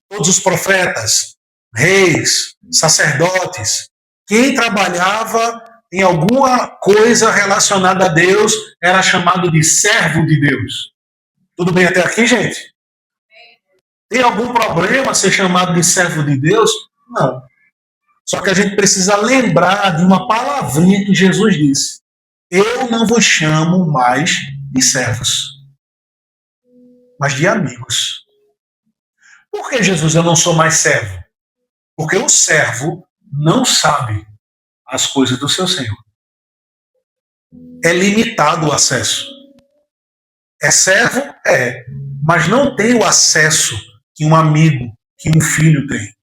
todos os profetas, reis, sacerdotes, quem trabalhava em alguma coisa relacionada a Deus era chamado de servo de Deus. Tudo bem até aqui, gente? Tem algum problema ser chamado de servo de Deus? Não. Só que a gente precisa lembrar de uma palavrinha que Jesus disse: eu não vos chamo mais de servos, mas de amigos. Por que, Jesus, eu não sou mais servo? Porque o servo não sabe as coisas do seu Senhor. É limitado o acesso. É servo? É. Mas não tem o acesso que um amigo, que um filho tem.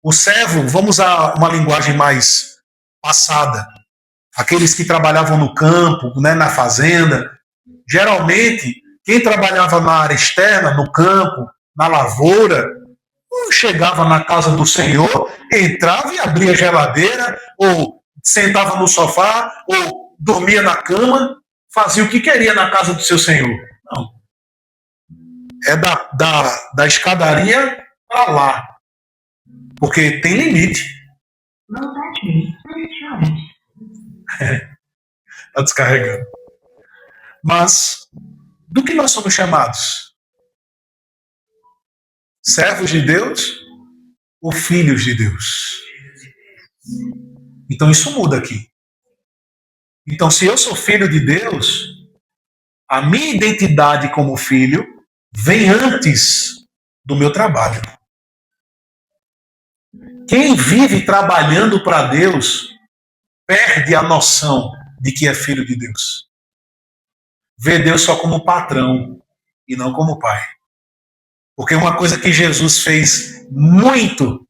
O servo, vamos usar uma linguagem mais passada, aqueles que trabalhavam no campo, né, na fazenda, geralmente, quem trabalhava na área externa, no campo, na lavoura, chegava na casa do Senhor, entrava e abria a geladeira, ou sentava no sofá, ou dormia na cama, fazia o que queria na casa do seu Senhor. Não. É da escadaria para lá. Porque tem limite. Está descarregando. Mas, do que nós somos chamados? Servos de Deus ou filhos de Deus? Então isso muda aqui. Então, se eu sou filho de Deus, a minha identidade como filho vem antes do meu trabalho. Quem vive trabalhando para Deus perde a noção de que é filho de Deus. Vê Deus só como patrão e não como pai. Porque uma coisa que Jesus fez muito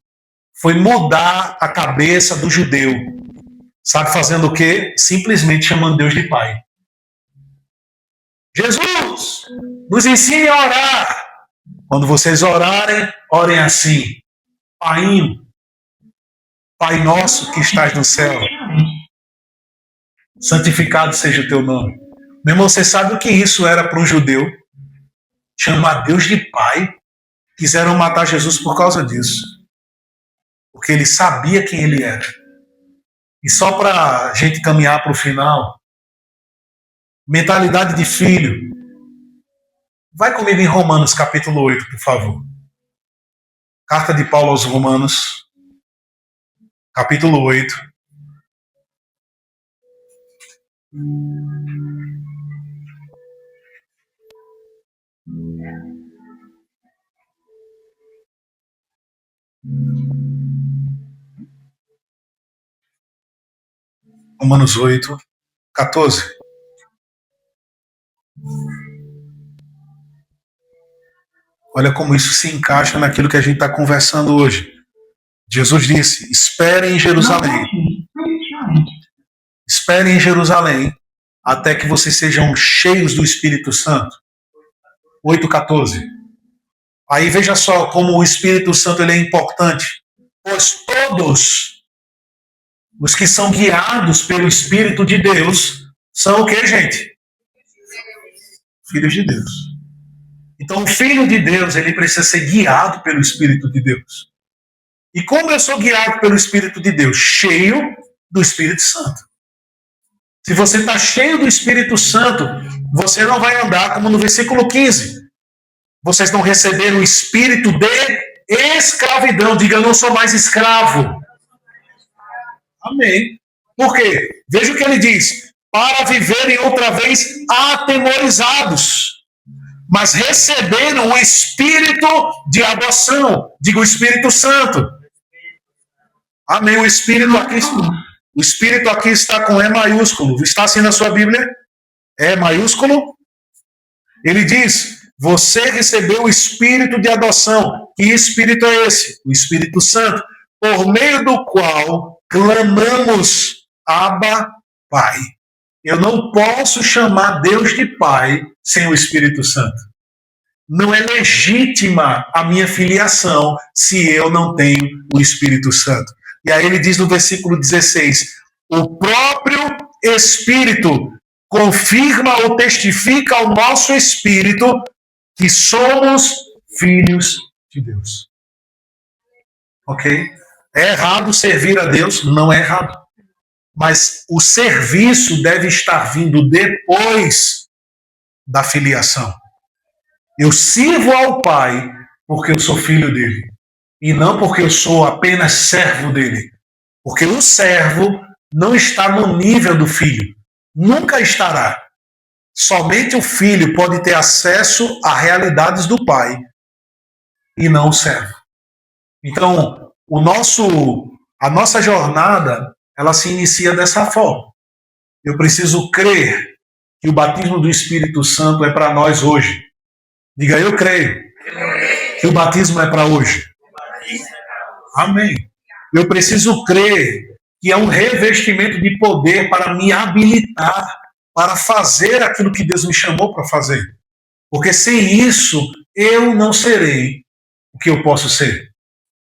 foi mudar a cabeça do judeu. Sabe fazendo o quê? Simplesmente chamando Deus de pai. Jesus, nos ensine a orar. Quando vocês orarem, orem assim: Painho, Pai nosso que estás no céu, santificado seja o teu nome. Meu irmão, você sabe o que isso era para um judeu? Chamar Deus de pai. Quiseram matar Jesus por causa disso. Porque ele sabia quem ele era. E só para a gente caminhar para o final, mentalidade de filho. Vai comigo em Romanos capítulo 8, por favor. Carta de Paulo aos Romanos, capítulo 8. Romanos 8, 14. Olha como isso se encaixa naquilo que a gente está conversando hoje. Jesus disse: esperem em Jerusalém. Esperem em Jerusalém até que vocês sejam cheios do Espírito Santo. 8,14. Aí veja só como o Espírito Santo ele é importante. Pois todos os que são guiados pelo Espírito de Deus são o que, gente? Filhos de Deus. Então o Filho de Deus ele precisa ser guiado pelo Espírito de Deus. E como eu sou guiado pelo Espírito de Deus? Cheio do Espírito Santo. Se você está cheio do Espírito Santo, você não vai andar como no versículo 15. Vocês não receberam o espírito de escravidão. Diga, eu não sou mais escravo. Amém. Por quê? Veja o que ele diz. Para viverem outra vez atemorizados. Mas receberam o espírito de adoção. Diga, o Espírito Santo. Amém. O Espírito aqui está com E maiúsculo. Está assim na sua Bíblia? E maiúsculo. Ele diz: você recebeu o Espírito de adoção. Que Espírito é esse? O Espírito Santo, por meio do qual clamamos, Abba, Pai. Eu não posso chamar Deus de Pai sem o Espírito Santo. Não é legítima a minha filiação se eu não tenho o Espírito Santo. E aí ele diz no versículo 16, o próprio Espírito confirma ou testifica ao nosso espírito que somos filhos de Deus. Ok? É errado servir a Deus? Não é errado. Mas o serviço deve estar vindo depois da filiação. Eu sirvo ao Pai porque eu sou filho dele. E não porque eu sou apenas servo dele. Porque o servo não está no nível do filho. Nunca estará. Somente o filho pode ter acesso a realidades do Pai e não o servo. Então, a nossa jornada, ela se inicia dessa forma. Eu preciso crer que o batismo do Espírito Santo é para nós hoje. Diga, eu creio que o batismo é para hoje. Amém. Eu preciso crer que é um revestimento de poder para me habilitar para fazer aquilo que Deus me chamou para fazer. Porque sem isso, eu não serei o que eu posso ser.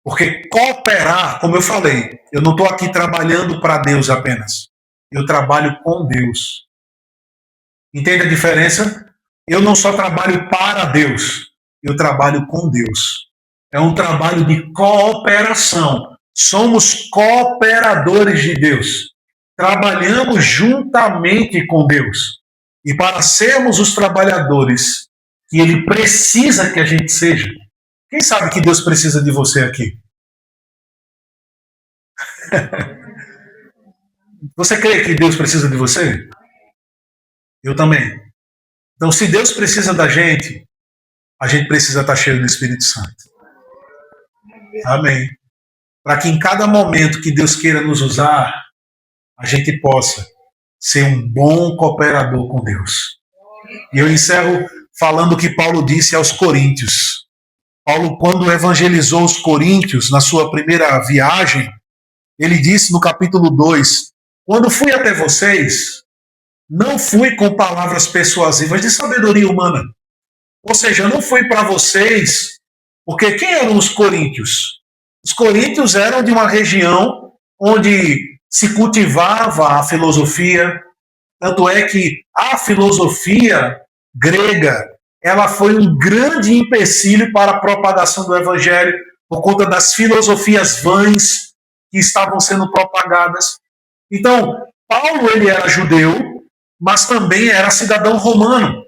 Porque cooperar, como eu falei, eu não estou aqui trabalhando para Deus apenas. Eu trabalho com Deus. Entende a diferença? Eu não só trabalho para Deus, eu trabalho com Deus. É um trabalho de cooperação. Somos cooperadores de Deus. Trabalhamos juntamente com Deus. E para sermos os trabalhadores que Ele precisa que a gente seja, quem sabe que Deus precisa de você aqui? Você crê que Deus precisa de você? Eu também. Então, se Deus precisa da gente, a gente precisa estar cheio do Espírito Santo. Amém. Para que em cada momento que Deus queira nos usar, a gente possa ser um bom cooperador com Deus. E eu encerro falando o que Paulo disse aos Coríntios. Paulo, quando evangelizou os Coríntios na sua primeira viagem, ele disse no capítulo 2, quando fui até vocês, não fui com palavras persuasivas de sabedoria humana. Ou seja, não fui para vocês, porque quem eram os coríntios? Os coríntios eram de uma região onde se cultivava a filosofia, tanto é que a filosofia grega, ela foi um grande empecilho para a propagação do evangelho, por conta das filosofias vãs que estavam sendo propagadas. Então, Paulo, ele era judeu, mas também era cidadão romano.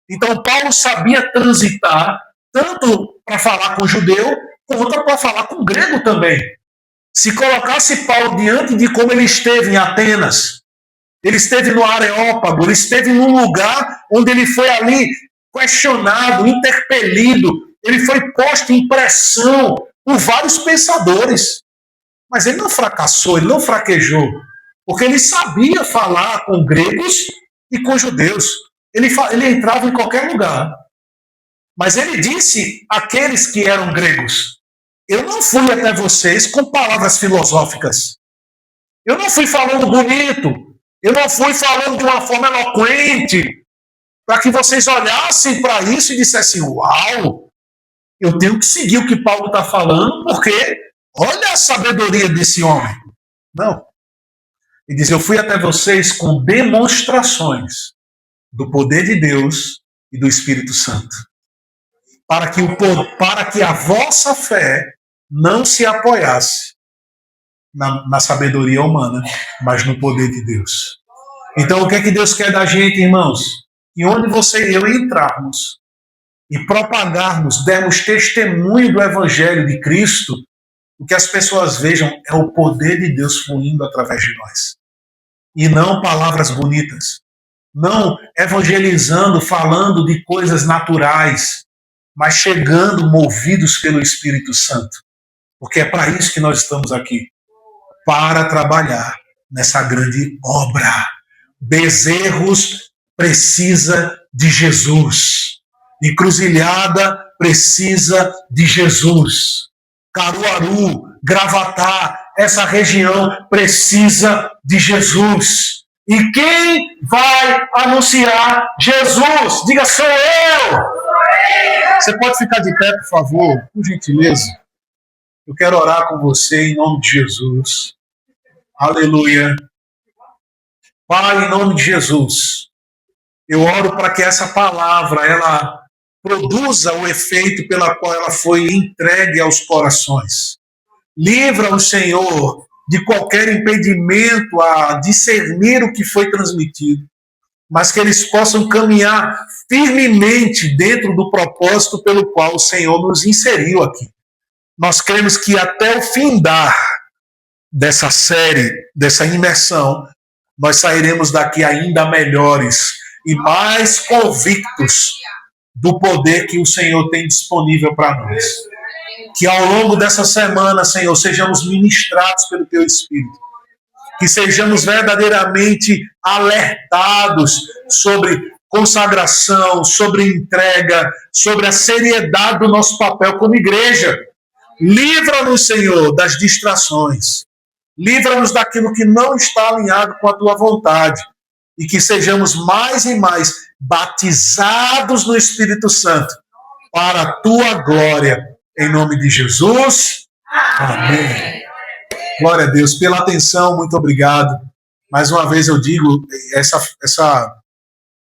Então, Paulo sabia transitar tanto para falar com o judeu, quanto para falar com o grego também. Se colocasse Paulo diante de como ele esteve em Atenas, ele esteve no Areópago, ele esteve num lugar onde ele foi ali questionado, interpelido, ele foi posto em pressão por vários pensadores. Mas ele não fracassou, ele não fraquejou, porque ele sabia falar com gregos e com judeus. Ele entrava em qualquer lugar. Mas ele disse àqueles que eram gregos, eu não fui até vocês com palavras filosóficas. Eu não fui falando bonito. Eu não fui falando de uma forma eloquente para que vocês olhassem para isso e dissessem, uau, eu tenho que seguir o que Paulo está falando, porque olha a sabedoria desse homem. Não. Ele diz, eu fui até vocês com demonstrações do poder de Deus e do Espírito Santo. Para que a vossa fé não se apoiasse na sabedoria humana, mas no poder de Deus. Então, o que é que Deus quer da gente, irmãos? Que onde você e eu entrarmos e propagarmos, dermos testemunho do Evangelho de Cristo, o que as pessoas vejam é o poder de Deus fluindo através de nós. E não palavras bonitas. Não evangelizando, falando de coisas naturais, mas chegando movidos pelo Espírito Santo. Porque é para isso que nós estamos aqui. Para trabalhar nessa grande obra. Bezerros precisa de Jesus. Encruzilhada precisa de Jesus. Caruaru, Gravatá, essa região precisa de Jesus. E quem vai anunciar Jesus? Diga, sou eu! Você pode ficar de pé, por favor, por gentileza? Eu quero orar com você em nome de Jesus. Aleluia. Pai, em nome de Jesus, eu oro para que essa palavra, ela produza o efeito pela qual ela foi entregue aos corações. Livra-o, Senhor, de qualquer impedimento a discernir o que foi transmitido, mas que eles possam caminhar firmemente dentro do propósito pelo qual o Senhor nos inseriu aqui. Nós cremos que até o findar dessa série, dessa imersão, nós sairemos daqui ainda melhores e mais convictos do poder que o Senhor tem disponível para nós. Que ao longo dessa semana, Senhor, sejamos ministrados pelo Teu Espírito. Que sejamos verdadeiramente alertados sobre consagração, sobre entrega, sobre a seriedade do nosso papel como igreja. Livra-nos, Senhor, das distrações. Livra-nos daquilo que não está alinhado com a Tua vontade. E que sejamos mais e mais batizados no Espírito Santo para a Tua glória. Em nome de Jesus. Amém. Glória a Deus. Pela atenção, muito obrigado. Mais uma vez eu digo,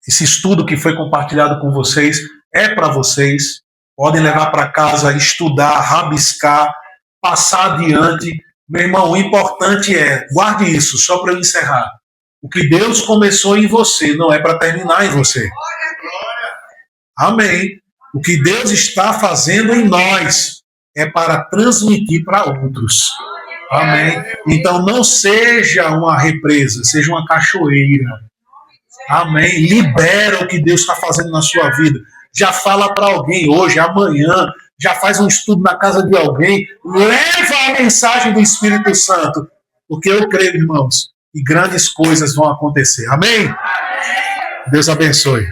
esse estudo que foi compartilhado com vocês é para vocês. Podem levar para casa, estudar, rabiscar, passar adiante. Meu irmão, o importante é, guarde isso, só para eu encerrar. O que Deus começou em você não é para terminar em você. Amém. O que Deus está fazendo em nós é para transmitir para outros. Amém. Então não seja uma represa, seja uma cachoeira. Amém. Libera o que Deus está fazendo na sua vida. Já fala para alguém hoje, amanhã, já faz um estudo na casa de alguém, leva a mensagem do Espírito Santo, porque eu creio, irmãos, que grandes coisas vão acontecer. Amém? Deus abençoe.